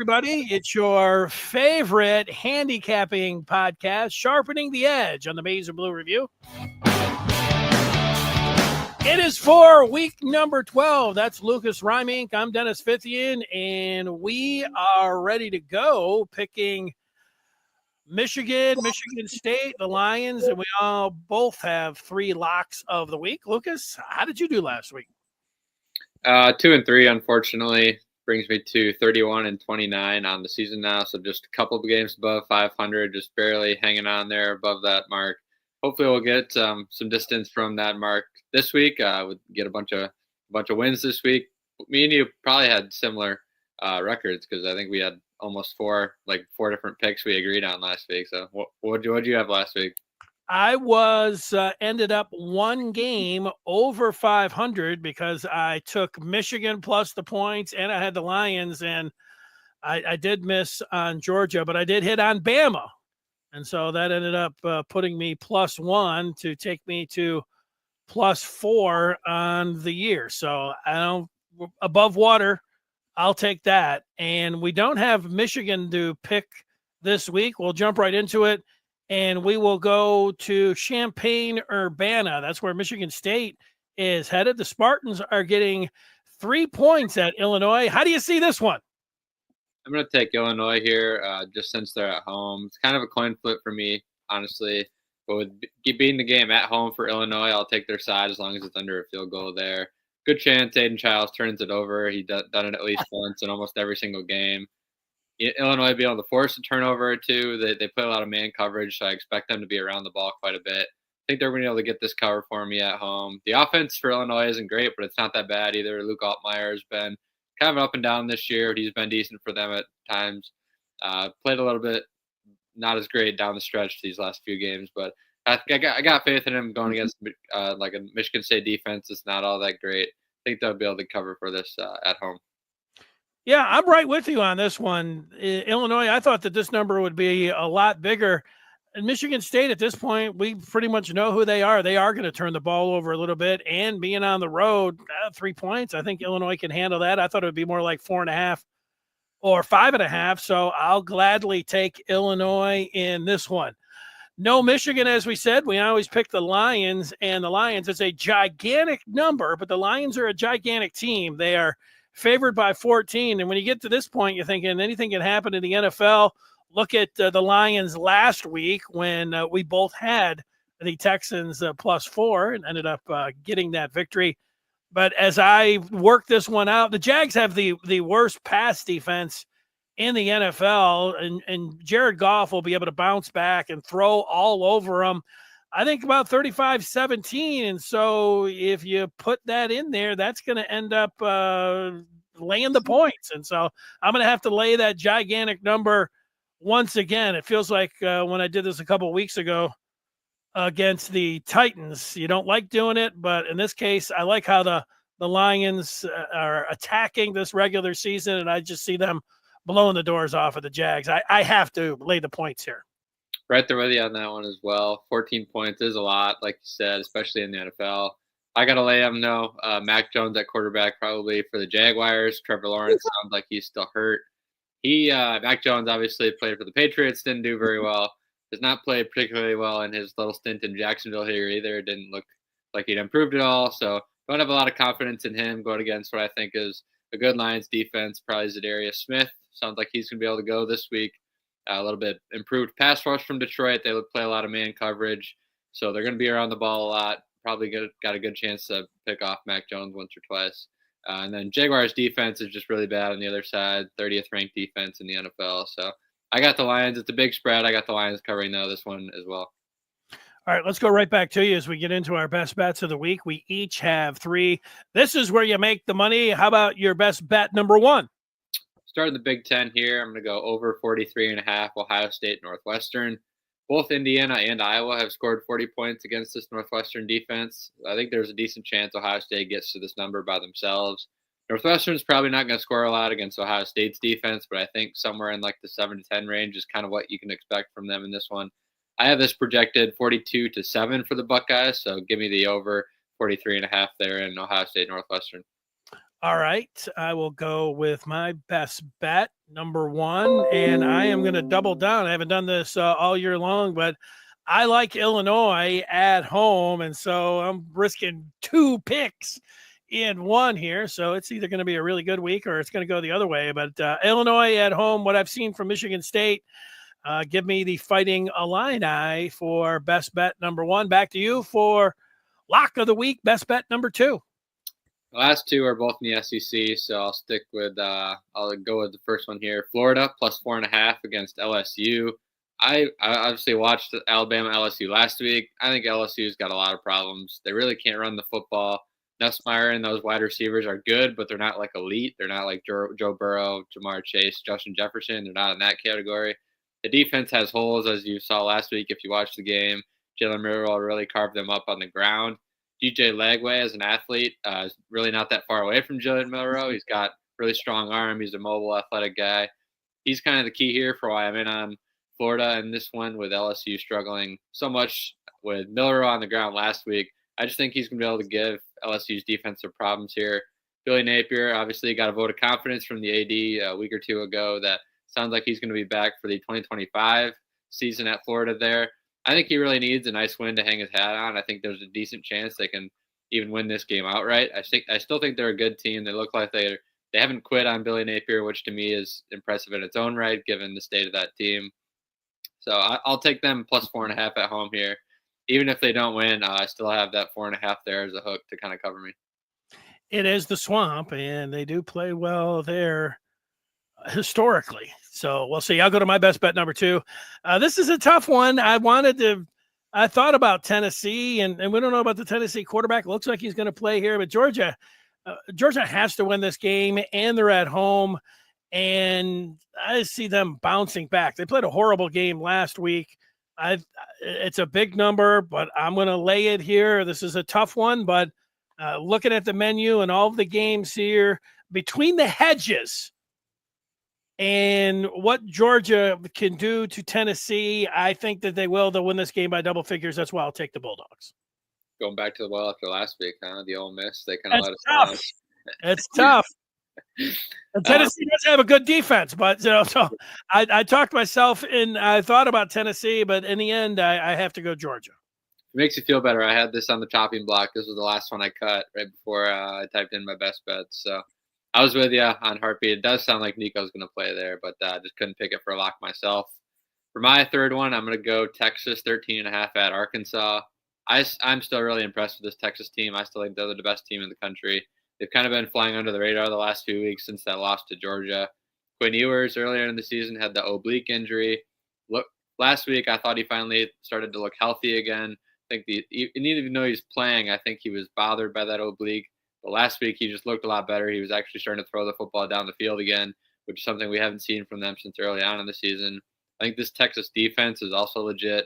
everybody. It's your favorite handicapping podcast, Sharpening the Edge on the Maize and Blue Review. It is for week number 12. That's Lucas Reimink. I'm Dennis Fithian, and we are ready to go picking Michigan State, the Lions, and we all both have 3 locks of the week. Lucas, how did you do last week? 2-3, unfortunately. Brings me to 31-29 on the season now. So just a couple of games above 500, just barely hanging on there above that mark. Hopefully we'll get some distance from that mark this week. We'll get a bunch of wins this week. Me and you probably had similar records because I think we had almost four different picks we agreed on last week. So what'd you have last week? I was ended up one game over 500 because I took Michigan plus the points and I had the Lions, and I did miss on Georgia, but I did hit on Bama. And so that ended up putting me +1 to take me to +4 on the year. So I don't above water. I'll take that. And we don't have Michigan to pick this week. We'll jump right into it. And we will go to Champaign-Urbana. That's where Michigan State is headed. The Spartans are getting 3 points at Illinois. How do you see this one? I'm going to take Illinois here just since they're at home. It's kind of a coin flip for me, honestly. But with beating the game at home for Illinois, I'll take their side as long as it's under a field goal there. Good chance Aiden Childs turns it over. He's done it at least once in almost every single game. Illinois be able to force a turnover or two. They play a lot of man coverage, so I expect them to be around the ball quite a bit. I think they're going to be able to get this cover for me at home. The offense for Illinois isn't great, but it's not that bad either. Luke Altmaier has been kind of up and down this year. He's been decent for them at times. Played a little bit not as great down the stretch these last few games, but I got faith in him going against like a Michigan State defense. It's not all that great. I think they'll be able to cover for this at home. Yeah, I'm right with you on this one. Illinois, I thought that this number would be a lot bigger. And Michigan State, at this point, we pretty much know who they are. They are going to turn the ball over a little bit, and being on the road, 3 points, I think Illinois can handle that. I thought it would be more like 4.5 or 5.5, so I'll gladly take Illinois in this one. No Michigan, as we said. We always pick the Lions, and the Lions, it's a gigantic number, but the Lions are a gigantic team. They are favored by 14. And when you get to this point, you're thinking anything can happen in the NFL. Look at the Lions last week when we both had the Texans +4 and ended up getting that victory. But as I work this one out, the Jags have the worst pass defense in the NFL, and Jared Goff will be able to bounce back and throw all over them. I think about 35-17. And so if you put that in there, that's going to end up laying the points. And so I'm going to have to lay that gigantic number once again. It feels like when I did this a couple of weeks ago against the Titans, you don't like doing it. But in this case, I like how the Lions are attacking this regular season. And I just see them blowing the doors off of the Jags. I have to lay the points here. Right there with you on that one as well. 14 points is a lot, like you said, especially in the NFL. I got to lay them, though. Mac Jones at quarterback probably for the Jaguars. Trevor Lawrence sounds like he's still hurt. Mac Jones obviously played for the Patriots, didn't do very well. Does not play particularly well in his little stint in Jacksonville here either. It didn't look like he'd improved at all. So don't have a lot of confidence in him going against what I think is a good Lions defense. Probably Zadarius Smith. Sounds like he's going to be able to go this week. A little bit improved pass rush from Detroit. They play a lot of man coverage, so they're going to be around the ball a lot. Probably got a good chance to pick off Mac Jones once or twice. And then Jaguars defense is just really bad on the other side, 30th ranked defense in the NFL. So I got the Lions. It's a big spread. I got the Lions covering, though, this one as well. All right, let's go right back to you as we get into our best bets of the week. We each have 3. This is where you make the money. How about your best bet number 1? Starting the Big Ten here, I'm going to go over 43.5 Ohio State Northwestern. Both Indiana and Iowa have scored 40 points against this Northwestern defense. I think there's a decent chance Ohio State gets to this number by themselves. Northwestern's probably not going to score a lot against Ohio State's defense, but I think somewhere in like the 7-10 range is kind of what you can expect from them in this one. I have this projected 42-7 for the Buckeyes, so give me the over 43.5 there in Ohio State Northwestern. All right, I will go with my best bet. number 1, and I am going to double down. I haven't done this all year long, but I like Illinois at home, and so I'm risking 2 picks in one here. So it's either going to be a really good week or it's going to go the other way. But Illinois at home, what I've seen from Michigan State, give me the Fighting Illini for best bet number 1. Back to you for lock of the week, best bet number 2. The last 2 are both in the SEC, so I'll stick with I'll go with the first one here. Florida plus 4.5 against LSU. I obviously watched Alabama LSU last week. I think LSU's got a lot of problems. They really can't run the football. Nussmeier and those wide receivers are good, but they're not like elite. They're not like Joe Burrow, Jamar Chase, Justin Jefferson. They're not in that category. The defense has holes, as you saw last week if you watched the game. Jalen Milroe really carved them up on the ground. DJ Lagway as an athlete is really not that far away from Jalen Milroe. He's got really strong arm. He's a mobile, athletic guy. He's kind of the key here for why I'm in on Florida in this one with LSU struggling so much with Milroe on the ground last week. I just think he's going to be able to give LSU's defensive problems here. Billy Napier obviously got a vote of confidence from the AD a week or 2 ago that sounds like he's going to be back for the 2025 season at Florida there. I think he really needs a nice win to hang his hat on. I think there's a decent chance they can even win this game outright. I still think they're a good team. They look like they haven't quit on Billy Napier, which to me is impressive in its own right, given the state of that team. So I'll take them plus 4.5 at home here. Even if they don't win, I still have that 4.5 there as a hook to kind of cover me. It is the Swamp, and they do play well there historically. So we'll see. I'll go to my best bet number 2. This is a tough one. I thought about Tennessee, and we don't know about the Tennessee quarterback. Looks like he's going to play here, but Georgia has to win this game, and they're at home, and I see them bouncing back. They played a horrible game last week. It's a big number, but I'm going to lay it here. This is a tough one, but looking at the menu and all of the games here, between the hedges and what Georgia can do to Tennessee, I think that they'll win this game by double figures. That's why I'll take the Bulldogs. Going back to the well after last week, huh? The Ole Miss, they kind of let us down. It's tough. And Tennessee does have a good defense, but so I talked myself in. I thought about Tennessee, but in the end, I have to go Georgia. It makes you feel better. I had this on the chopping block. This was the last one I cut right before I typed in my best bets. So I was with you on Heartbeat. It does sound like Nico's going to play there, but I just couldn't pick it for a lock myself. For my third one, I'm going to go Texas 13.5 at Arkansas. I'm still really impressed with this Texas team. I still think they're the best team in the country. They've kind of been flying under the radar the last few weeks since that loss to Georgia. Quinn Ewers earlier in the season had the oblique injury. Last week, I thought he finally started to look healthy again. I think even though he's playing, I think he was bothered by that oblique. But last week, he just looked a lot better. He was actually starting to throw the football down the field again, which is something we haven't seen from them since early on in the season. I think this Texas defense is also legit.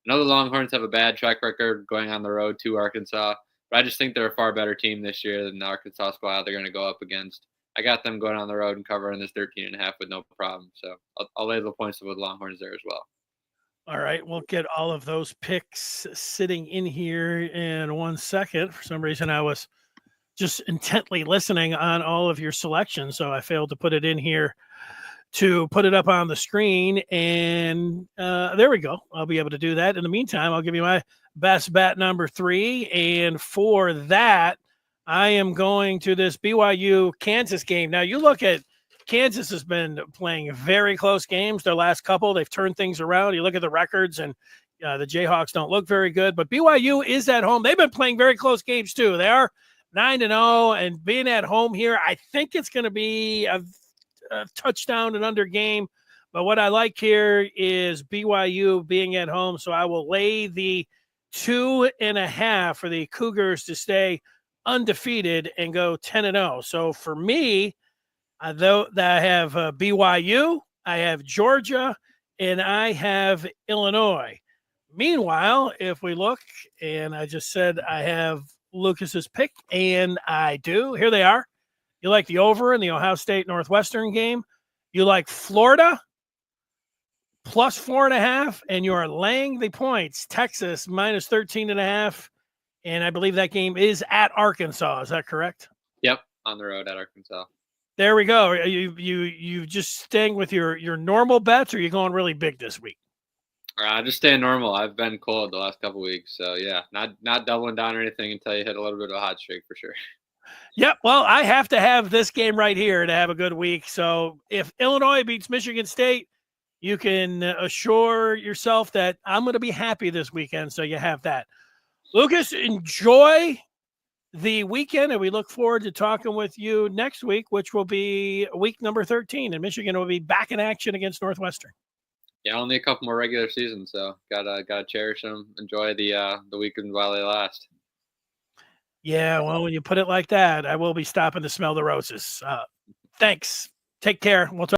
I know the Longhorns have a bad track record going on the road to Arkansas, but I just think they're a far better team this year than the Arkansas squad they're going to go up against. I got them going on the road and covering this 13.5 with no problem. So I'll lay the points with Longhorns there as well. All right, we'll get all of those picks sitting in here in 1 second. For some reason, I was just intently listening on all of your selections, so I failed to put it in here to put it up on the screen. And there we go. I'll be able to do that. In the meantime, I'll give you my best bet number 3. And for that, I am going to this BYU-Kansas game. Now, you look at Kansas has been playing very close games. Their last couple, they've turned things around. You look at the records, and the Jayhawks don't look very good. But BYU is at home. They've been playing very close games, too. They are 9-0, and being at home here, I think it's going to be a touchdown and under game. But what I like here is BYU being at home. So I will lay the 2.5 for the Cougars to stay undefeated and go 10-0. So for me, though I have BYU, I have Georgia, and I have Illinois. Meanwhile, if we look, and I just said I have Lucas's pick, and I do. Here they are. You like the over in the Ohio State Northwestern game. You like Florida plus 4.5, and you are laying the points. Texas minus 13.5, and I believe that game is at Arkansas. Is that correct? Yep, on the road at Arkansas. There we go. Are you just staying with your normal bets, or are you going really big this week? Just staying normal. I've been cold the last couple weeks, so yeah, not doubling down or anything until you hit a little bit of a hot streak for sure. Yep. Well, I have to have this game right here to have a good week. So if Illinois beats Michigan State, you can assure yourself that I'm going to be happy this weekend. So you have that. Lucas, enjoy the weekend, and we look forward to talking with you next week, which will be week number 13, and Michigan will be back in action against Northwestern. Yeah, only a couple more regular seasons, so gotta cherish them. Enjoy the weekend while they last. Yeah, well, when you put it like that, I will be stopping to smell the roses. Thanks. Take care. We'll talk.